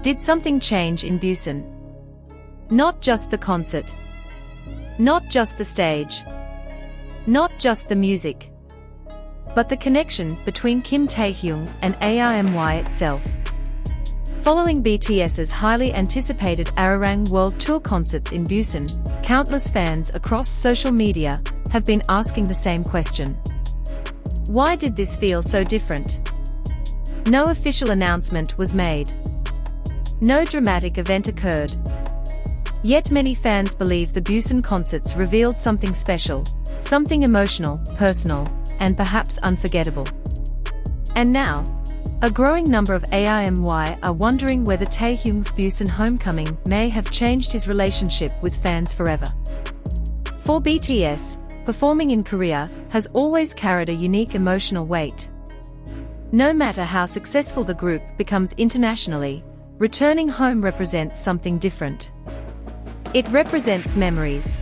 Did something change in Busan? Not just the concert. Not just the stage. Not just the music. But the connection between Kim Taehyung and AIMY itself. Following BTS's highly anticipated Arirang World Tour concerts in Busan, countless fans across social media have been asking the same question. Why did this feel so different? No official announcement was made. No dramatic event occurred. Yet many fans believe the Busan concerts revealed something special, something emotional, personal, and perhaps unforgettable. And now, a growing number of AIMY are wondering whether Taehyung's Busan homecoming may have changed his relationship with fans forever. For BTS, performing in Korea has always carried a unique emotional weight. No matter how successful the group becomes internationally, returning home represents something different. It represents memories.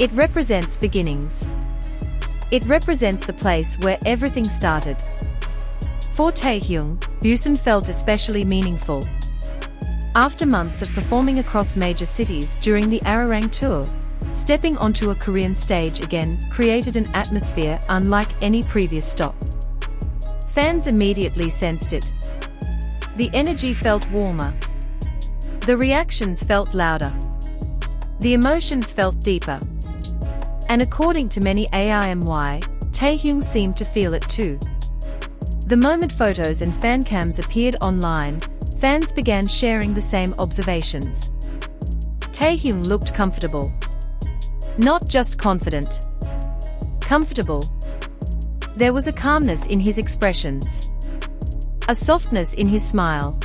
It represents beginnings. It represents the place where everything started. For Taehyung, Busan felt especially meaningful. After months of performing across major cities during the Arirang tour, stepping onto a Korean stage again created an atmosphere unlike any previous stop. Fans immediately sensed it. The energy felt warmer. The reactions felt louder. The emotions felt deeper. And according to many AIMY, Taehyung seemed to feel it too. The moment photos and fan cams appeared online, fans began sharing the same observations. Taehyung looked comfortable. Not just confident. Comfortable. There was a calmness in his expressions. A softness in his smile.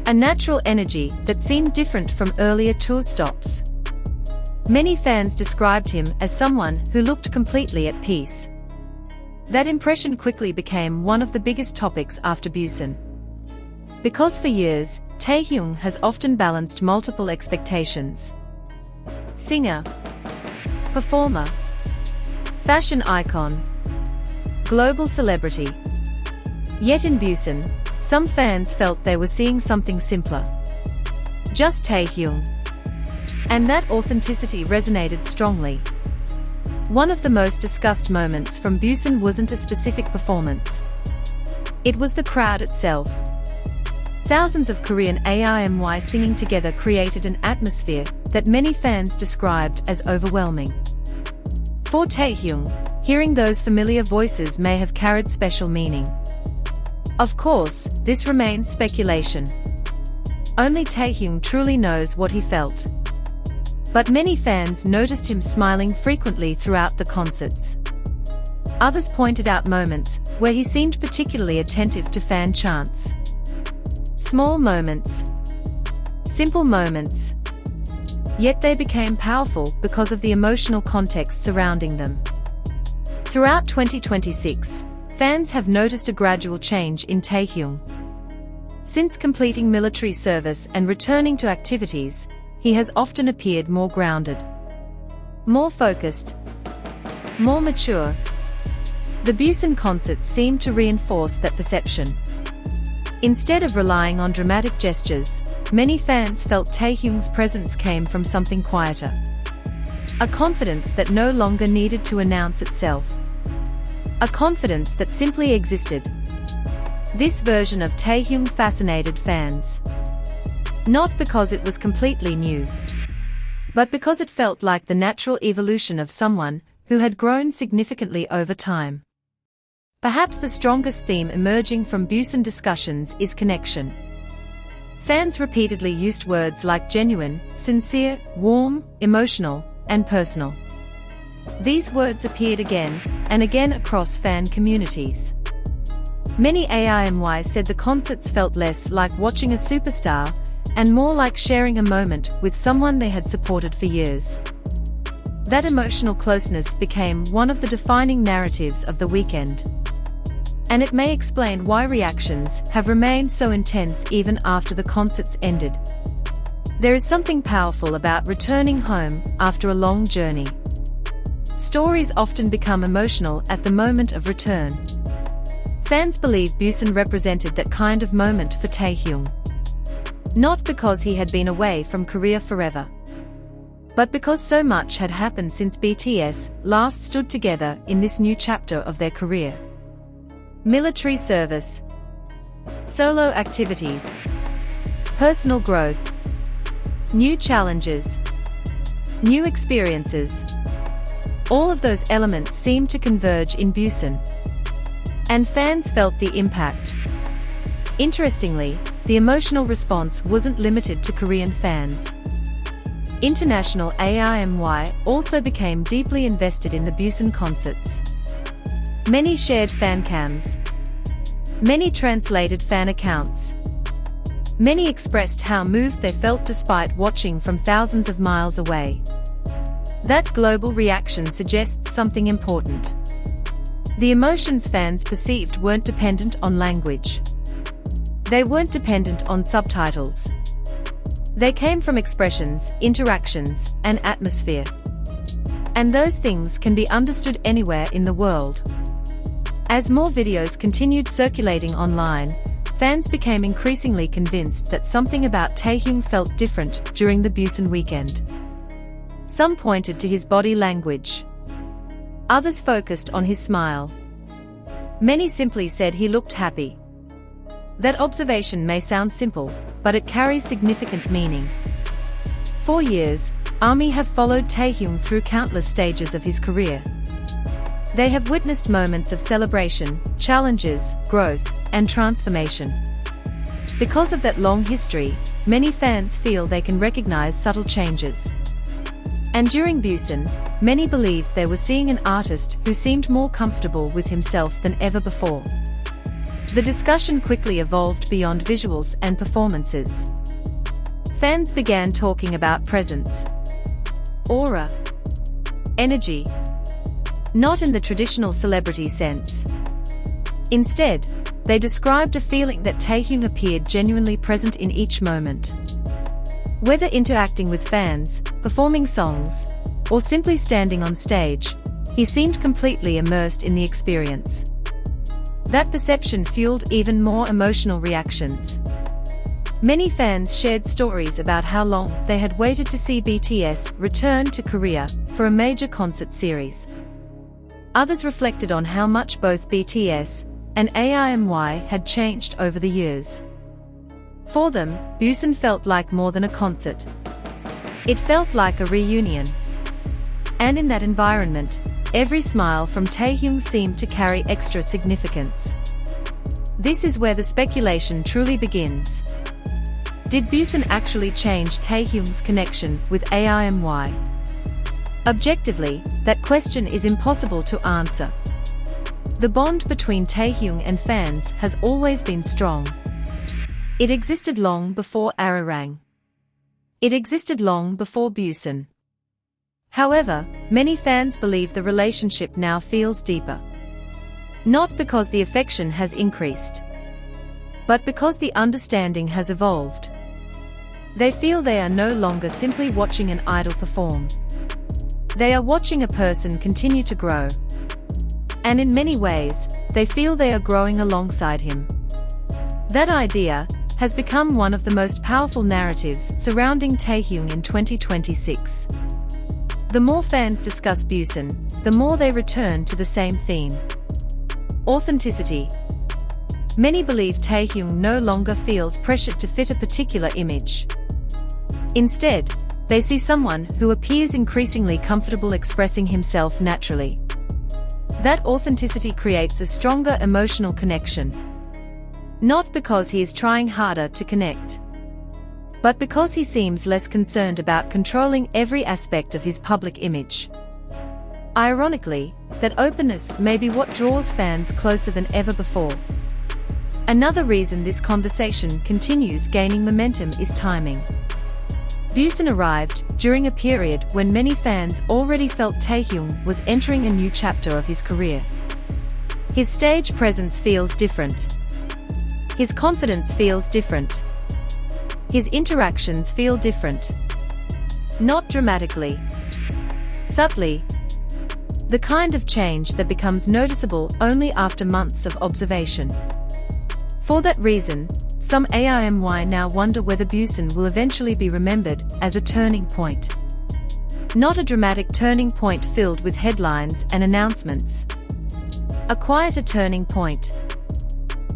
A natural energy that seemed different from earlier tour stops. Many fans described him as someone who looked completely at peace. That impression quickly became one of the biggest topics after Busan. Because for years, Taehyung has often balanced multiple expectations. Singer, performer, fashion icon, global celebrity. Yet in Busan, some fans felt they were seeing something simpler. Just Taehyung. And that authenticity resonated strongly. One of the most discussed moments from Busan wasn't a specific performance. It was the crowd itself. Thousands of Korean AIMY singing together created an atmosphere that many fans described as overwhelming. For Taehyung, hearing those familiar voices may have carried special meaning. Of course, this remains speculation. Only Taehyung truly knows what he felt. But many fans noticed him smiling frequently throughout the concerts. Others pointed out moments where he seemed particularly attentive to fan chants. Small moments. Simple moments. Yet they became powerful because of the emotional context surrounding them. Throughout 2026, fans have noticed a gradual change in Taehyung. Since completing military service and returning to activities, he has often appeared more grounded, more focused, more mature. The Busan concerts seemed to reinforce that perception. Instead of relying on dramatic gestures, many fans felt Taehyung's presence came from something quieter. A confidence that no longer needed to announce itself. A confidence that simply existed. This version of Taehyung fascinated fans. Not because it was completely new, but because it felt like the natural evolution of someone who had grown significantly over time. Perhaps the strongest theme emerging from Busan discussions is connection. Fans repeatedly used words like genuine, sincere, warm, emotional, and personal. These words appeared again and again across fan communities. Many AIMY said the concerts felt less like watching a superstar and more like sharing a moment with someone they had supported for years. That emotional closeness became one of the defining narratives of the weekend. And it may explain why reactions have remained so intense even after the concerts ended. There is something powerful about returning home after a long journey. Stories often become emotional at the moment of return. Fans believe Busan represented that kind of moment for Taehyung. Not because he had been away from Korea forever, but because so much had happened since BTS last stood together in this new chapter of their career. Military service, solo activities, personal growth, new challenges, new experiences. All of those elements seemed to converge in Busan, and fans felt the impact. Interestingly, the emotional response wasn't limited to Korean fans. International AIMY also became deeply invested in the Busan concerts. Many shared fan cams. Many translated fan accounts. Many expressed how moved they felt despite watching from thousands of miles away. That global reaction suggests something important. The emotions fans perceived weren't dependent on language. They weren't dependent on subtitles. They came from expressions, interactions, and atmosphere. And those things can be understood anywhere in the world. As more videos continued circulating online, fans became increasingly convinced that something about Taehyung felt different during the Busan weekend. Some pointed to his body language. Others focused on his smile. Many simply said he looked happy. That observation may sound simple, but it carries significant meaning. For years, ARMY have followed Taehyung through countless stages of his career. They have witnessed moments of celebration, challenges, growth, and transformation. Because of that long history, many fans feel they can recognize subtle changes. And during Busan, many believed they were seeing an artist who seemed more comfortable with himself than ever before. The discussion quickly evolved beyond visuals and performances. Fans began talking about presence, aura, energy. Not in the traditional celebrity sense. Instead, they described a feeling that Taehyung appeared genuinely present in each moment. Whether interacting with fans, performing songs, or simply standing on stage, he seemed completely immersed in the experience. That perception fueled even more emotional reactions. Many fans shared stories about how long they had waited to see BTS return to Korea for a major concert series. Others reflected on how much both BTS and AIMY had changed over the years. For them, Busan felt like more than a concert. It felt like a reunion. And in that environment, every smile from Taehyung seemed to carry extra significance. This is where the speculation truly begins. Did Busan actually change Taehyung's connection with AIMY? Objectively, that question is impossible to answer. The bond between Taehyung and fans has always been strong. It existed long before Ararang. It existed long before Busan. However, many fans believe the relationship now feels deeper. Not because the affection has increased, but because the understanding has evolved. They feel they are no longer simply watching an idol perform. They are watching a person continue to grow. And in many ways, they feel they are growing alongside him. That idea has become one of the most powerful narratives surrounding Taehyung in 2026. The more fans discuss Busan, the more they return to the same theme. Authenticity. Many believe Taehyung no longer feels pressured to fit a particular image. Instead, they see someone who appears increasingly comfortable expressing himself naturally. That authenticity creates a stronger emotional connection. Not because he is trying harder to connect, but because he seems less concerned about controlling every aspect of his public image. Ironically, that openness may be what draws fans closer than ever before. Another reason this conversation continues gaining momentum is timing. Busan arrived during a period when many fans already felt Taehyung was entering a new chapter of his career. His stage presence feels different. His confidence feels different. His interactions feel different. Not dramatically, subtly. The kind of change that becomes noticeable only after months of observation. For that reason, Some AIMY now wonder whether Busan will eventually be remembered as a turning point. Not a dramatic turning point filled with headlines and announcements. A quieter turning point.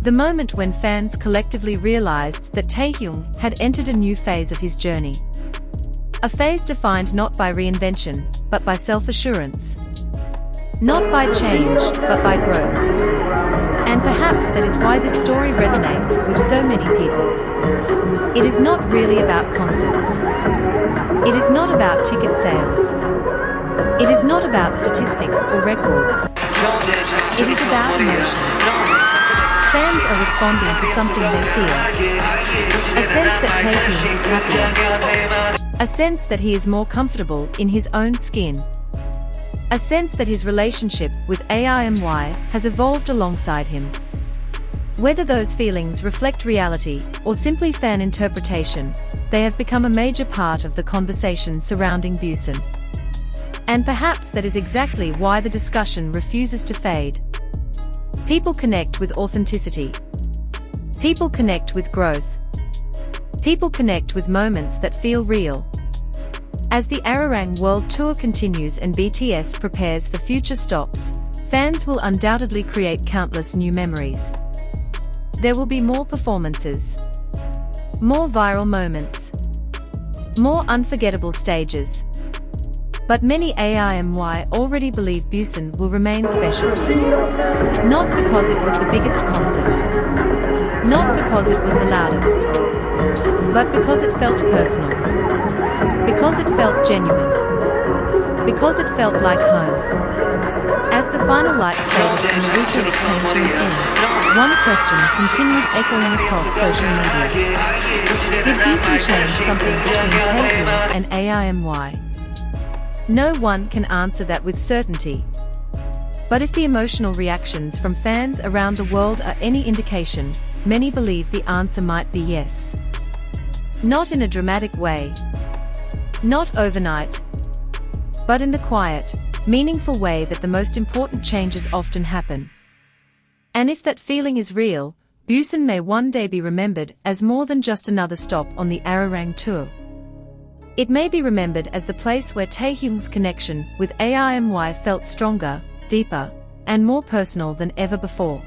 The moment when fans collectively realized that Taehyung had entered a new phase of his journey. A phase defined not by reinvention, but by self-assurance. Not by change, but by growth. And perhaps that is why this story resonates with so many people. It is not really about concerts. It is not about ticket sales. It is not about statistics or records. It is about emotion. Fans are responding to something they feel. A sense that Taehyung is happier. A sense that he is more comfortable in his own skin. A sense that his relationship with AIMY has evolved alongside him. Whether those feelings reflect reality or simply fan interpretation, they have become a major part of the conversation surrounding Busan. And perhaps that is exactly why the discussion refuses to fade. People connect with authenticity. People connect with growth. People connect with moments that feel real. As the Arirang World Tour continues and BTS prepares for future stops, fans will undoubtedly create countless new memories. There will be more performances, more viral moments, more unforgettable stages. But many AIMY already believe Busan will remain special. Not because it was the biggest concert, not because it was the loudest, but because it felt personal. Because it felt genuine. Because it felt like home. As the final lights faded and the weekend came to an end, one question continued echoing across social media. Did Busan change something between Taehyung and AIMY? No one can answer that with certainty. But if the emotional reactions from fans around the world are any indication, many believe the answer might be yes. Not in a dramatic way. Not overnight. But in the quiet, meaningful way that the most important changes often happen. And if that feeling is real, Busan may one day be remembered as more than just another stop on the Arirang Tour. It may be remembered as the place where Taehyung's connection with AIMY felt stronger, deeper, and more personal than ever before.